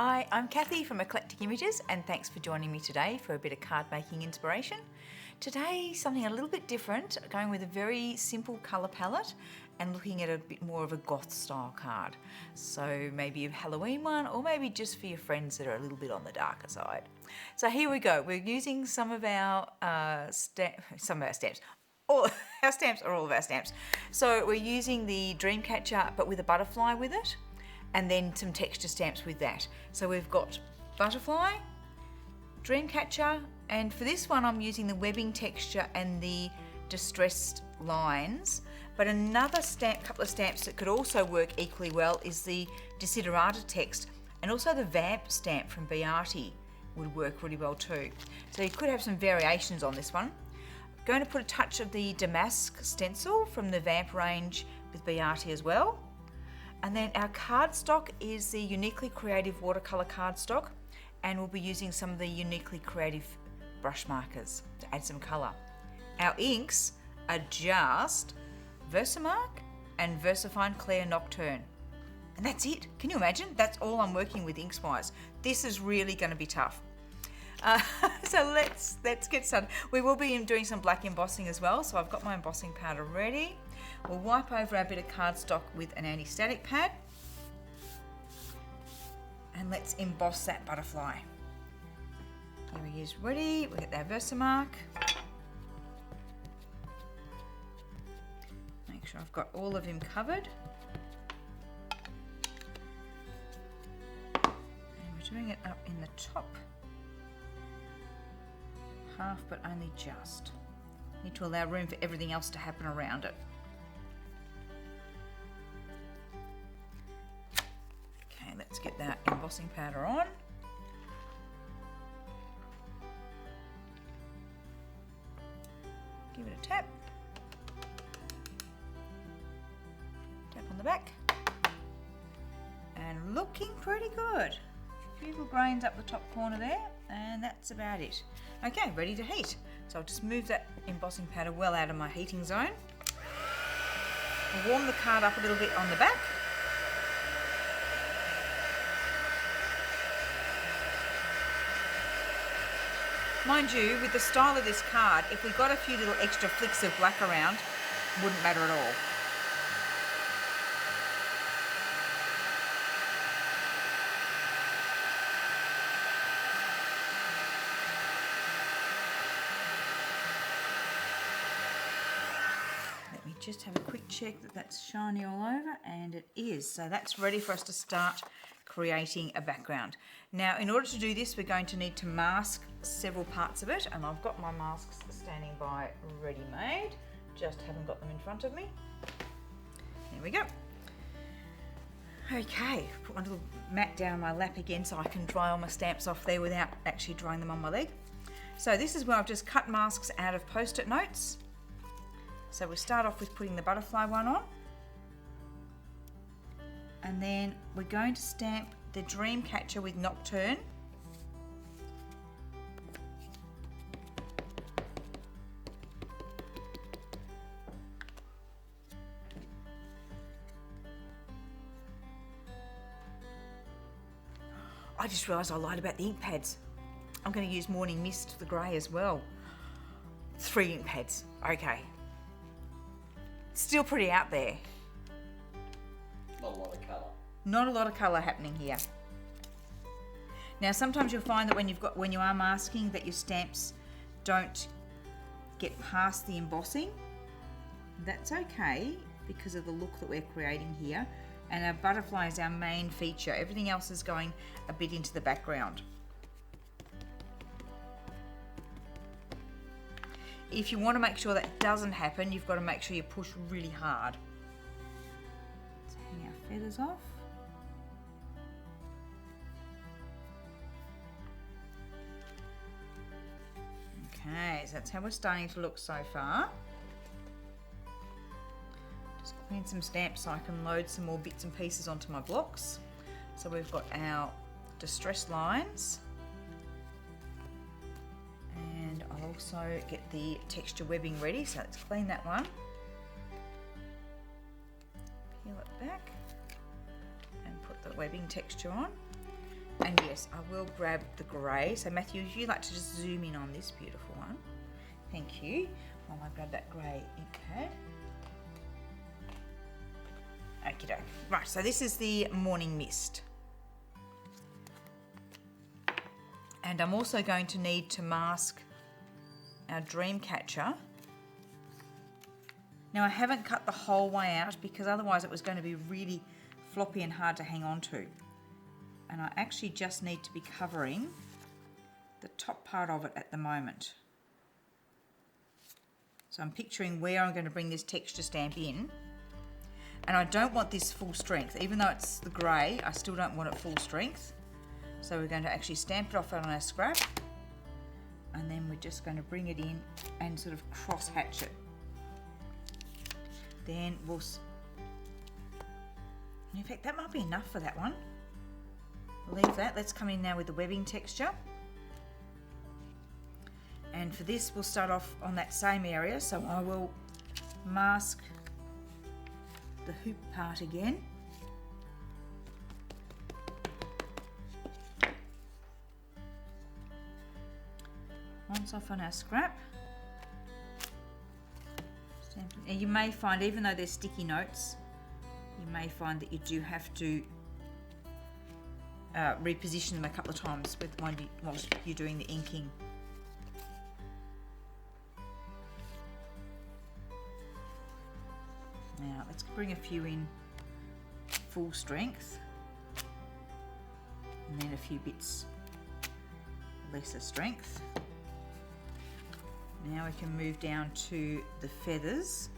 Hi, I'm Kathy from Eclectic Images and thanks for joining me today for a bit of card making inspiration. Today something a little bit different, going with a very simple colour palette and looking at a bit more of a goth style card. So maybe a Halloween one or maybe just for your friends that are a little bit on the darker side. So here we go, we're using some of our stamps. All our stamps are all of our stamps. So we're using the Dreamcatcher but with a butterfly with it, and then some texture stamps with that. So we've got butterfly, Dreamcatcher, and for this one I'm using the webbing texture and the distressed lines. But another couple of stamps that could also work equally well is the Desiderata text, and also the Vamp stamp from BeeArty would work really well too. So you could have some variations on this one. I'm going to put a touch of the Damask stencil from the Vamp range with BeeArty as well. And then our cardstock is the Uniquely Creative Watercolour cardstock, and we'll be using some of the Uniquely Creative brush markers to add some colour. Our inks are just Versamark and Versafine Clair Nocturne. And that's it. Can you imagine? That's all I'm working with inks wise. This is really going to be tough. So let's get started. We will be doing some black embossing as well, so I've got my embossing powder ready. We'll wipe over our bit of cardstock with an anti-static pad, and let's emboss that butterfly. Here he is ready. We'll get our Versamark. Make sure I've got all of him covered. And we're doing it up in the top half, but only just. Need to allow room for everything else to happen around it. Okay, let's get that embossing powder on. Give it a tap. Tap on the back. And looking pretty good. A few little grains up the top corner there, and that's about it. Okay, ready to heat. So I'll just move that embossing powder well out of my heating zone. I'll warm the card up a little bit on the back. Mind you, with the style of this card, if we got a few little extra flicks of black around, wouldn't matter at all. Just have a quick check that that's shiny all over, and it is. So that's ready for us to start creating a background. Now, in order to do this, we're going to need to mask several parts of it, and I've got my masks standing by ready-made. Just haven't got them in front of me. Here we go. Okay, put my little mat down on my lap again so I can dry all my stamps off there without actually drying them on my leg. So this is where I've just cut masks out of post-it notes. So we'll start off with putting the butterfly one on, and then we're going to stamp the Dreamcatcher with Nocturne. I just realised I lied about the ink pads. I'm going to use Morning Mist for the grey as well. 3 ink pads, okay. Still pretty out there. Not a lot of colour. Not a lot of colour happening here. Now sometimes you'll find that when you are masking that your stamps don't get past the embossing. That's okay because of the look that we're creating here. And our butterfly is our main feature. Everything else is going a bit into the background. If you want to make sure that doesn't happen, you've got to make sure you push really hard. Let's hang our feathers off. Okay, so that's how we're starting to look so far. Just clean some stamps so I can load some more bits and pieces onto my blocks. So we've got our distressed lines. And I'll also get the texture webbing ready, so let's clean that one. Peel it back and put the webbing texture on. And yes, I will grab the grey. So Matthew, if you'd like to just zoom in on this beautiful one. Thank you. While I grab that grey ink pad. Okie doke. Right, so this is the Morning Mist. And I'm also going to need to mask our Dreamcatcher. Now I haven't cut the whole way out because otherwise it was going to be really floppy and hard to hang on to. And I actually just need to be covering the top part of it at the moment. So I'm picturing where I'm going to bring this texture stamp in. And I don't want this full strength. Even though it's the grey, I still don't want it full strength. So we're going to actually stamp it off on our scrap. And then we're just going to bring it in and sort of cross hatch it. Then we'll... In fact, that might be enough for that one. We'll leave that. Let's come in now with the webbing texture. And for this, we'll start off on that same area. So I will mask the hoop part again. Once off on our scrap. And you may find, even though there's sticky notes, you may find that you do have to reposition them a couple of times whilst you're doing the inking. Now let's bring a few in full strength and then a few bits lesser strength. Now we can move down to the feathers.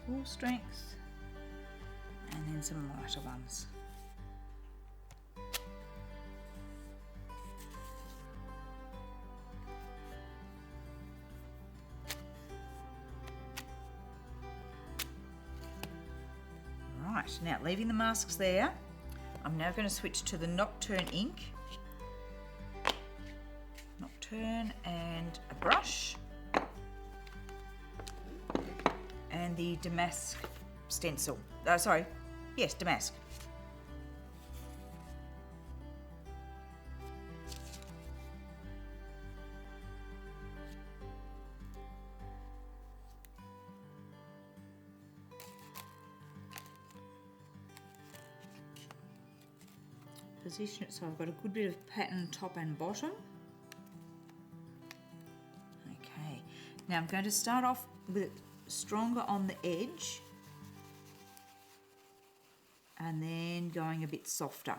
Full strength and then some lighter ones. Right, now leaving the masks there, I'm now going to switch to the Nocturne ink. Nocturne and a brush. And the Damask stencil. Damask. Position it so I've got a good bit of pattern top and bottom. Okay, now I'm going to start off with it stronger on the edge and then going a bit softer.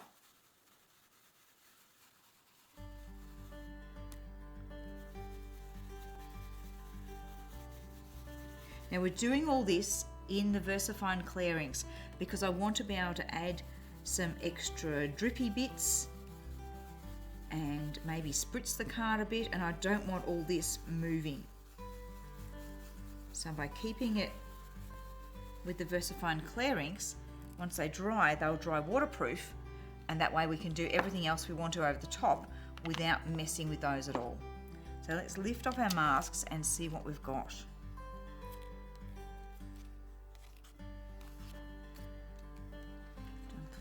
Now we're doing all this in the Versafine Clair inks because I want to be able to add some extra drippy bits and maybe spritz the card a bit, and I don't want all this moving. So by keeping it with the Versafine Clair inks, once they dry, they'll dry waterproof, and that way we can do everything else we want to over the top without messing with those at all. So let's lift off our masks and see what we've got.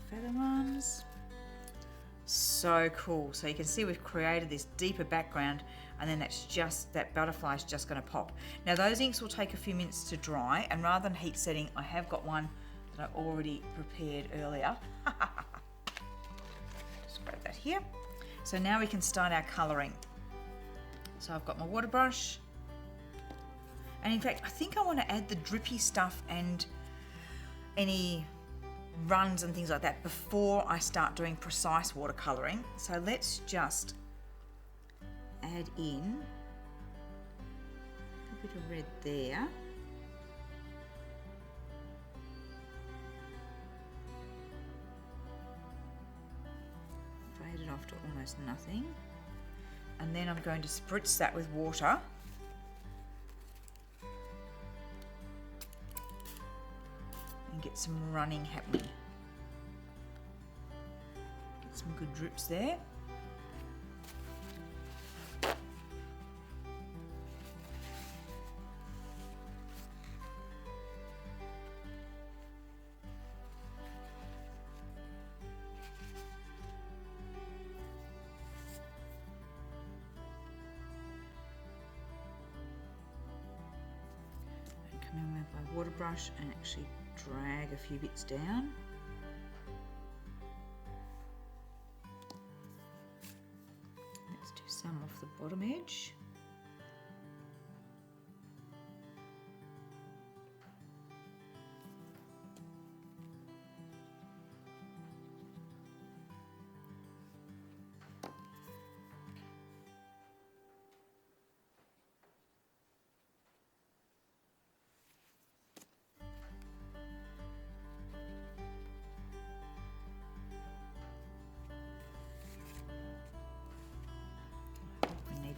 Feather ones. So cool. So you can see we've created this deeper background, and then that butterfly is just going to pop. Now those inks will take a few minutes to dry, and rather than heat setting, I have got one that I already prepared earlier. Just grab that here. So now we can start our colouring. So I've got my water brush, and in fact I think I want to add the drippy stuff and any runs and things like that before I start doing precise watercolouring. So let's just add in a bit of red there. Fade it off to almost nothing. And then I'm going to spritz that with water. Get some running happening. Get some good drips there. my water brush and actually drag a few bits down. Let's do some off the bottom edge.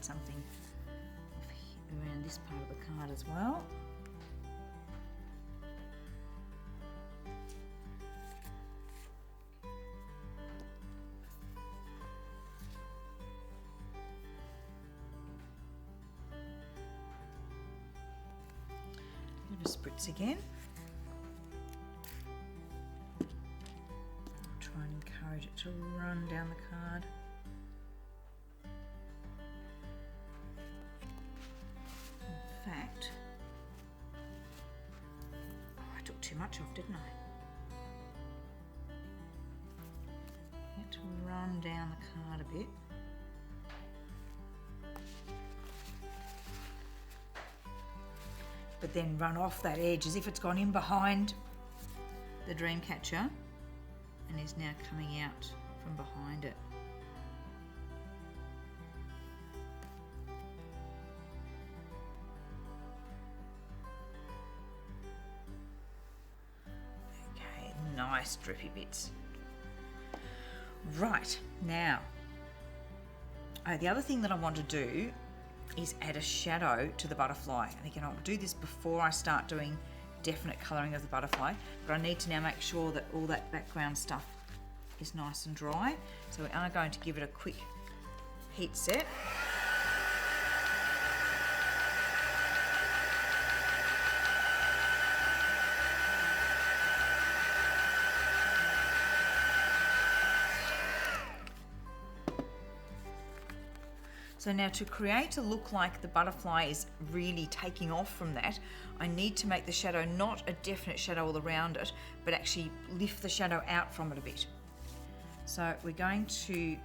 Something around this part of the card as well. A bit of spritz again. Try and encourage it to run down the card. Fact, I took too much off, didn't I? Had to run down the card a bit. But then run off that edge as if it's gone in behind the Dreamcatcher and is now coming out from behind it. Nice drippy bits. Right, now, the other thing that I want to do is add a shadow to the butterfly. And again, I'll do this before I start doing definite colouring of the butterfly, but I need to now make sure that all that background stuff is nice and dry. So we are going to give it a quick heat set. So now to create a look like the butterfly is really taking off from that, I need to make the shadow not a definite shadow all around it, but actually lift the shadow out from it a bit. So we're going to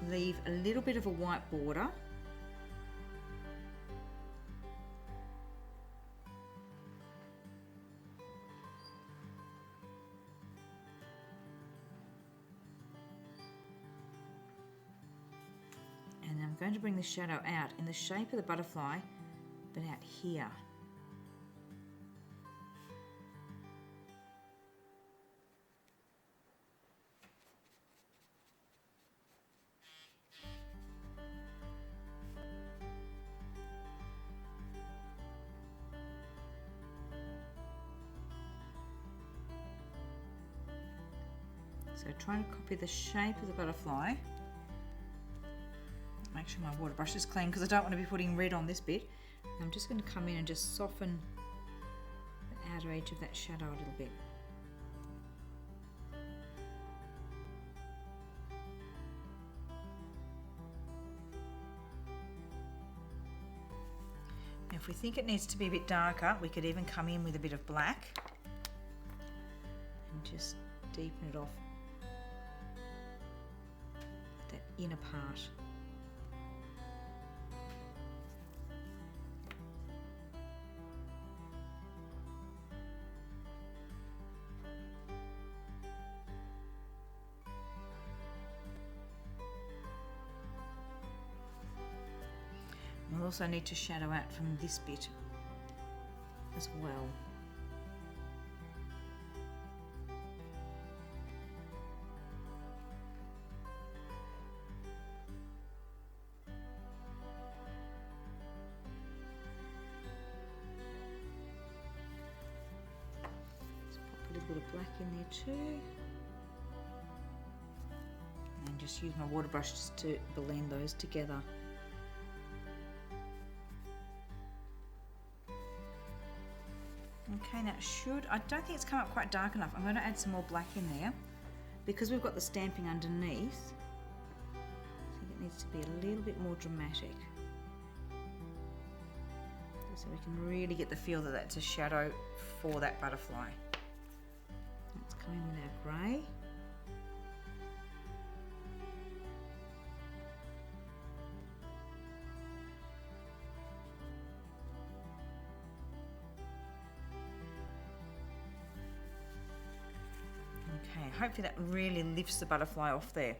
leave a little bit of a white border. I'm going to bring the shadow out in the shape of the butterfly, but out here. So trying to copy the shape of the butterfly. Make sure my water brush is clean because I don't want to be putting red on this bit. I'm just going to come in and just soften the outer edge of that shadow a little bit. Now if we think it needs to be a bit darker, we could even come in with a bit of black and just deepen it off that inner part. We'll also need to shadow out from this bit as well. Let's pop a little bit of black in there too. And just use my water brush just to blend those together. Okay, now I don't think it's come up quite dark enough. I'm going to add some more black in there. Because we've got the stamping underneath, I think it needs to be a little bit more dramatic. So we can really get the feel that that's a shadow for that butterfly. Let's come in with our grey. Okay, hopefully that really lifts the butterfly off there.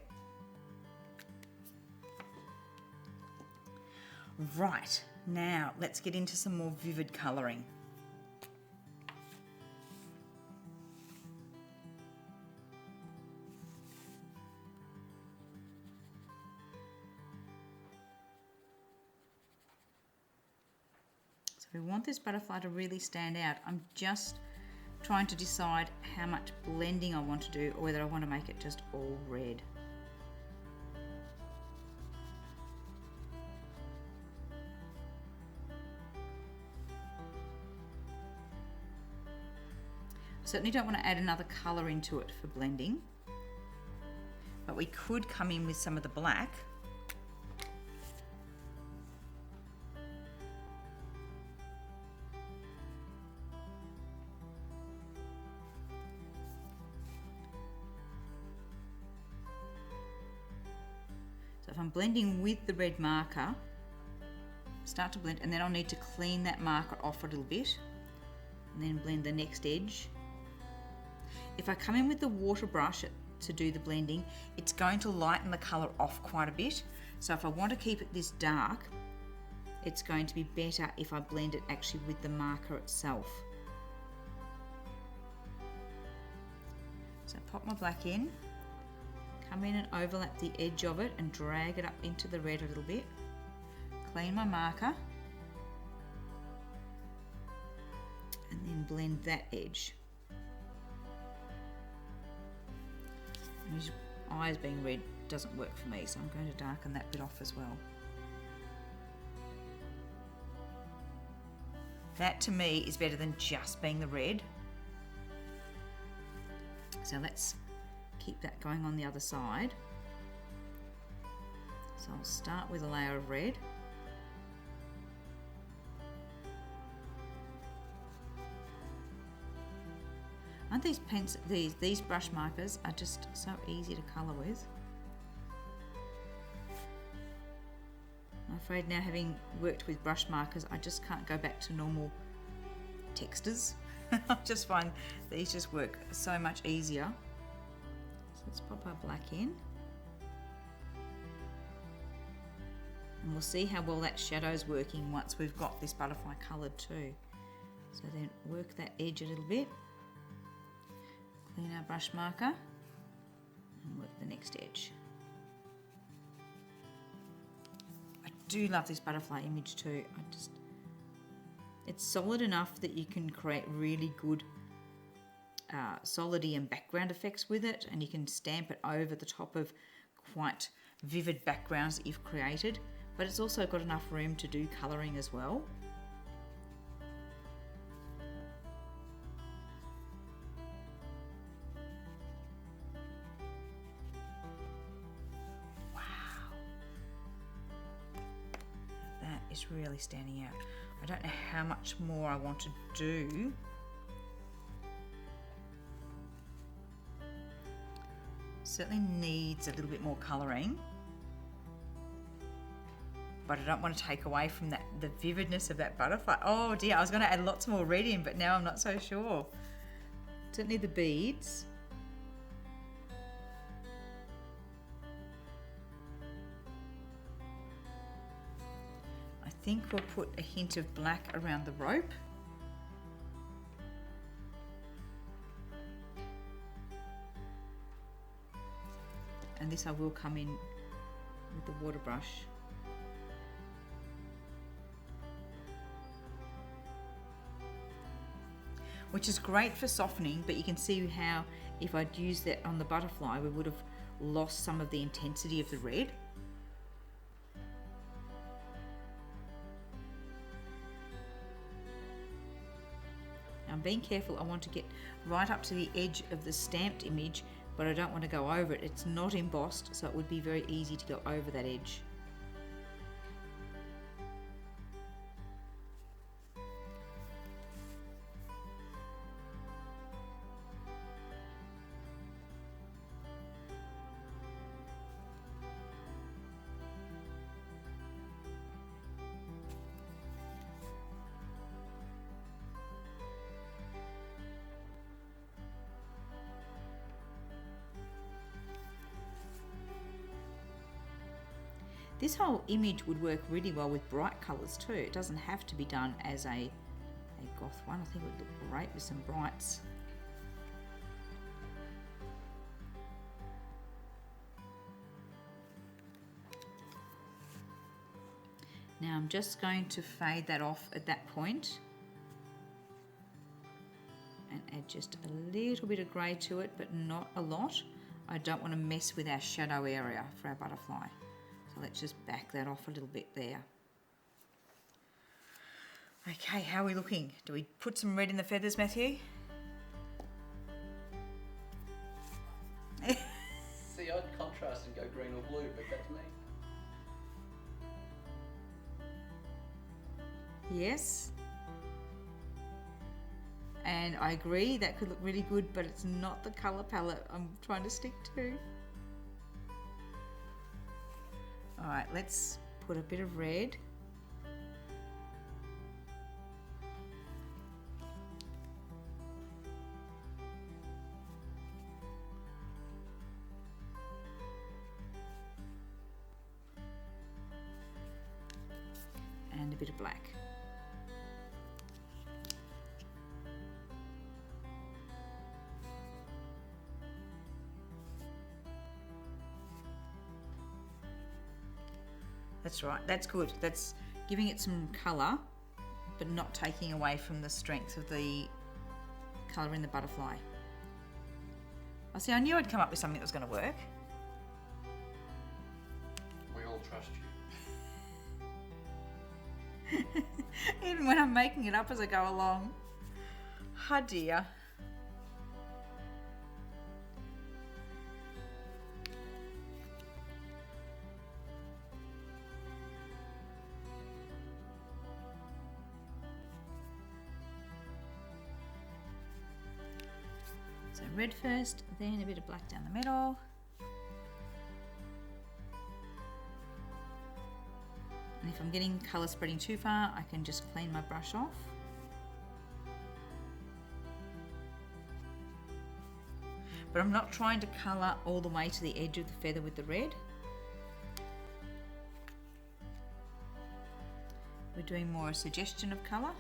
Right, now let's get into some more vivid colouring. So we want this butterfly to really stand out. I'm just trying to decide how much blending I want to do, or whether I want to make it just all red. Certainly don't want to add another colour into it for blending, but we could come in with some of the black. So if I'm blending with the red marker, start to blend, and then I'll need to clean that marker off a little bit, and then blend the next edge. If I come in with the water brush to do the blending, it's going to lighten the colour off quite a bit. So if I want to keep it this dark, it's going to be better if I blend it actually with the marker itself. So pop my black in, come in and overlap the edge of it and drag it up into the red a little bit. Clean my marker and then blend that edge. His eyes being red doesn't work for me, so I'm going to darken that bit off as well. That to me is better than just being the red. So let's keep that going on the other side. So I'll start with a layer of red. Aren't these brush markers are just so easy to colour with. I'm afraid now, having worked with brush markers, I just can't go back to normal textures. I just find these just work so much easier. So let's pop our black in. And we'll see how well that shadow's working once we've got this butterfly coloured too. So then work that edge a little bit. Clean our brush marker and work the next edge. I do love this butterfly image too. It's solid enough that you can create really good solidity and background effects with it, and you can stamp it over the top of quite vivid backgrounds that you've created, but it's also got enough room to do colouring as well. Is really standing out. I don't know how much more I want to do. Certainly needs a little bit more colouring, but I don't want to take away from the vividness of that butterfly. Oh dear, I was going to add lots more red in, but now I'm not so sure. Certainly the beads. I think we'll put a hint of black around the rope. And this I will come in with the water brush. Which is great for softening, but you can see how if I'd used that on the butterfly, we would have lost some of the intensity of the red. I'm being careful. I want to get right up to the edge of the stamped image, but I don't want to go over it. It's not embossed, so it would be very easy to go over that edge. This whole image would work really well with bright colours too. It doesn't have to be done as a goth one. I think it would look great with some brights. Now I'm just going to fade that off at that point and add just a little bit of grey to it, but not a lot. I don't want to mess with our shadow area for our butterfly. So let's just back that off a little bit there. Okay, how are we looking? Do we put some red in the feathers, Matthew? See, I'd contrast and go green or blue, but that's me. Yes. And I agree, that could look really good, but it's not the colour palette I'm trying to stick to. Alright, let's put a bit of red. And a bit of black. That's right, that's good. That's giving it some colour, but not taking away from the strength of the colour in the butterfly. I see, I knew I'd come up with something that was going to work. We all trust you. Even when I'm making it up as I go along. Oh dear. So red first, then a bit of black down the middle. And if I'm getting colour spreading too far, I can just clean my brush off. But I'm not trying to colour all the way to the edge of the feather with the red. We're doing more a suggestion of colour.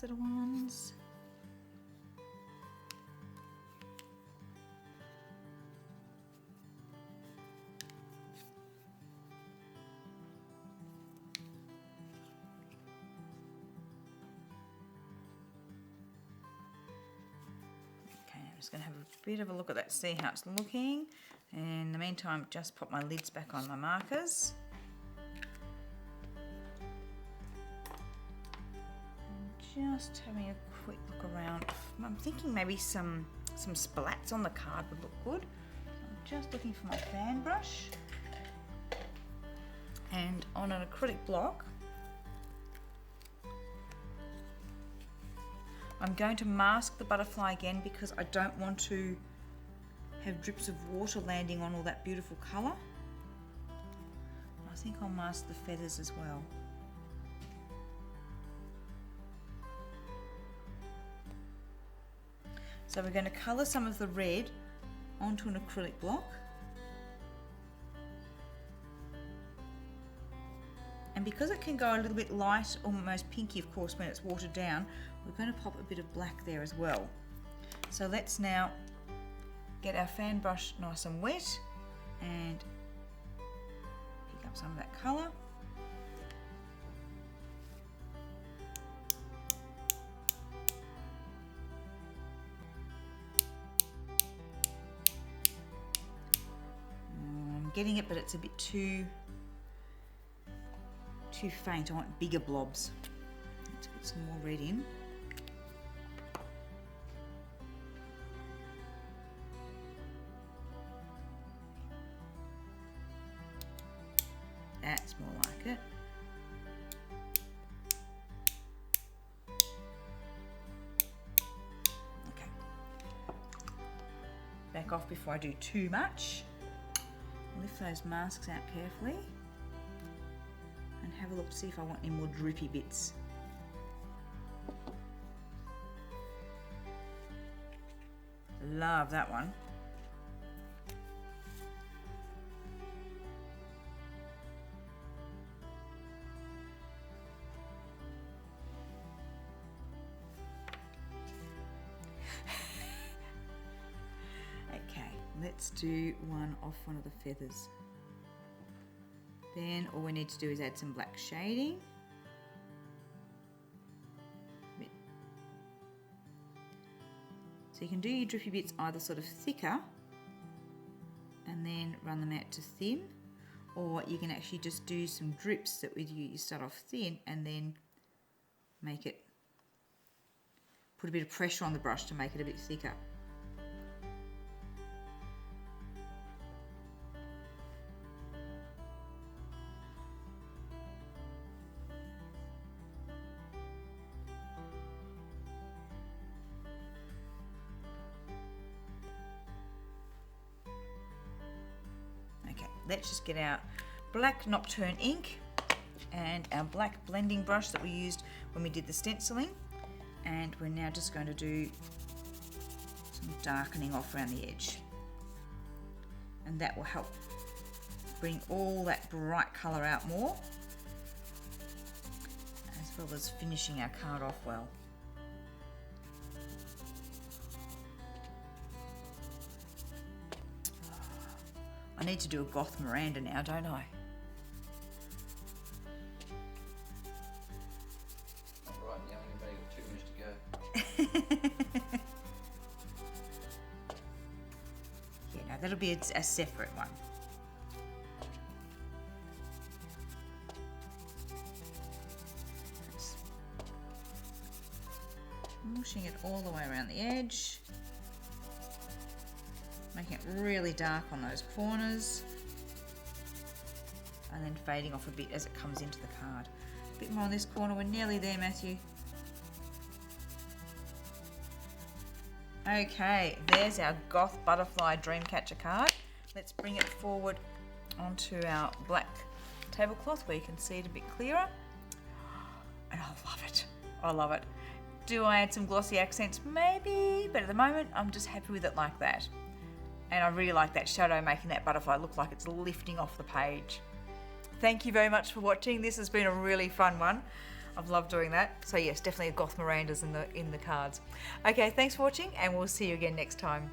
Little ones. Okay, I'm just going to have a bit of a look at that, see how it's looking. And in the meantime, just put my lids back on my markers. Just having a quick look around. I'm thinking maybe some splats on the card would look good. I'm just looking for my fan brush. And on an acrylic block, I'm going to mask the butterfly again because I don't want to have drips of water landing on all that beautiful colour. I think I'll mask the feathers as well. So we're going to colour some of the red onto an acrylic block. And because it can go a little bit light, almost pinky of course when it's watered down, we're going to pop a bit of black there as well. So let's now get our fan brush nice and wet and pick up some of that colour. Getting it, but it's a bit too faint. I want bigger blobs. Let's put some more red in. That's more like it. Okay. Back off before I do too much. Lift those masks out carefully. have a look to see if I want any more drippy bits. Love that one. Okay, let's do one off one of the feathers. Then all we need to do is add some black shading. So you can do your drippy bits either sort of thicker and then run them out to thin, or you can actually just do some drips that with you start off thin and then make it, put a bit of pressure on the brush to make it a bit thicker. Let's just get our black Nocturne ink and our black blending brush that we used when we did the stenciling, and we're now just going to do some darkening off around the edge, and that will help bring all that bright colour out more, as well as finishing our card off well. I need to do a Goth Miranda now, don't I? Not right now, you've only got 2 minutes to go. Yeah, no, that'll be a separate one. Just mushing it all the way around the edge. Making it really dark on those corners and then fading off a bit as it comes into the card. A bit more on this corner, we're nearly there, Matthew. Okay, there's our Goth Butterfly Dreamcatcher card. Let's bring it forward onto our black tablecloth where you can see it a bit clearer. And I love it, I love it. Do I add some glossy accents? Maybe, but at the moment I'm just happy with it like that. And I really like that shadow, making that butterfly look like it's lifting off the page. Thank you very much for watching. This has been a really fun one. I've loved doing that. So yes, definitely a Goth Mirandas in the cards. Okay, thanks for watching, and we'll see you again next time.